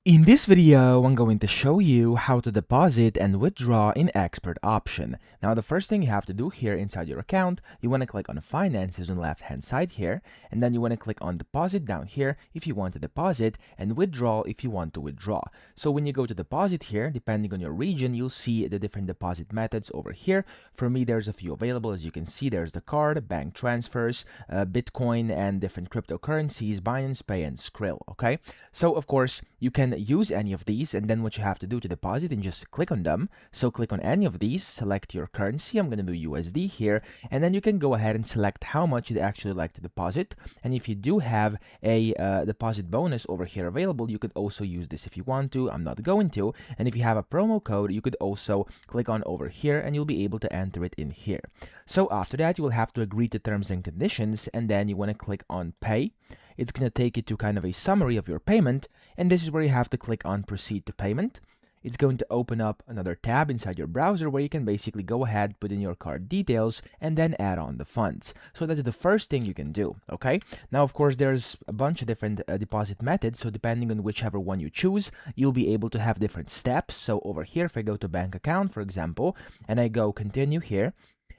In this video, I'm going to show you how to deposit and withdraw in Expert option. Now, the first thing you have to do here inside your account, you want to click on Finances on the left-hand side here, and then you want to click on Deposit down here if you want to deposit, and Withdraw if you want to withdraw. So when you go to deposit here, depending on your region, you'll see the different deposit methods over here. For me, there's a few available. As you can see, there's the card, bank transfers, Bitcoin, and different cryptocurrencies, Binance Pay, and Skrill, okay? So, of course, you can use any of these, and then what you have to do to deposit and just click on them. So click on any of these, select your currency. I'm going to do USD here, and then you can go ahead and select how much you'd actually like to deposit. And if you do have a deposit bonus over here available, you could also use this if you want to. I'm not going to. And if you have a promo code, you could also click on over here and you'll be able to enter it in here. So after that, you will have to agree to terms and conditions, and then you want to click on pay. It's going to take you to kind of a summary of your payment, and this is where you have to click on proceed to payment. It's going to open up another tab inside your browser where you can basically go ahead, put in your card details, and then add on the funds. So that's the first thing you can do, okay? Now, of course, there's a bunch of different deposit methods, so depending on whichever one you choose, you'll be able to have different steps. So over here, if I go to bank account, for example, and I go continue here,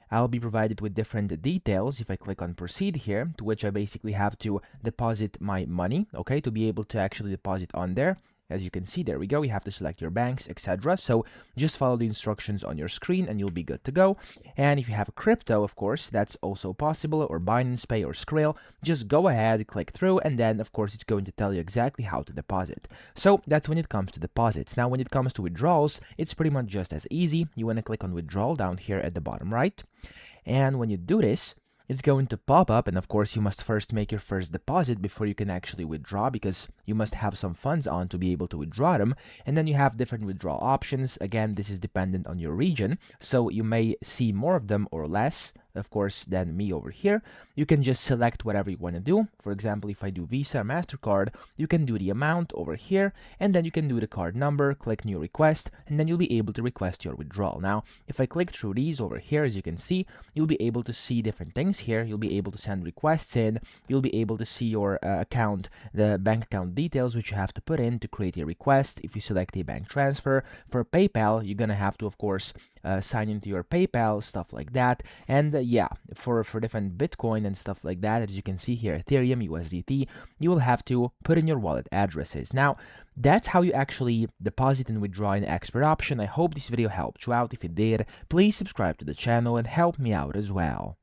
I'll be provided with different details if I click on proceed here, to which I basically have to deposit my money, okay, to be able to actually deposit on there. As you can see, there we go. You have to select your banks, etc. So just follow the instructions on your screen and you'll be good to go. And if you have a crypto, of course, that's also possible, or Binance Pay or Skrill, just go ahead, click through, and then, of course, it's going to tell you exactly how to deposit. So that's when it comes to deposits. Now, when it comes to withdrawals, it's pretty much just as easy. You want to click on withdrawal down here at the bottom right. And when you do this, it's going to pop up, and of course you must first make your first deposit before you can actually withdraw, because you must have some funds on to be able to withdraw them. And then you have different withdrawal options. Again, this is dependent on your region, so you may see more of them or less, of course, than me over here. You can just select whatever you want to do. For example, if I do Visa or MasterCard, you can do the amount over here, and then you can do the card number, click new request, and then you'll be able to request your withdrawal. Now, if I click through these over here, as you can see, you'll be able to see different things here. You'll be able to send requests in. You'll be able to see your account, the bank account details, which you have to put in to create a request. If you select a bank transfer for PayPal, you're going to have to, of course, sign into your PayPal, stuff like that. And yeah, for different Bitcoin and stuff like that, as you can see here, Ethereum, USDT, you will have to put in your wallet addresses. Now, that's how you actually deposit and withdraw in Expert option. I hope this video helped you out. If it did, please subscribe to the channel and help me out as well.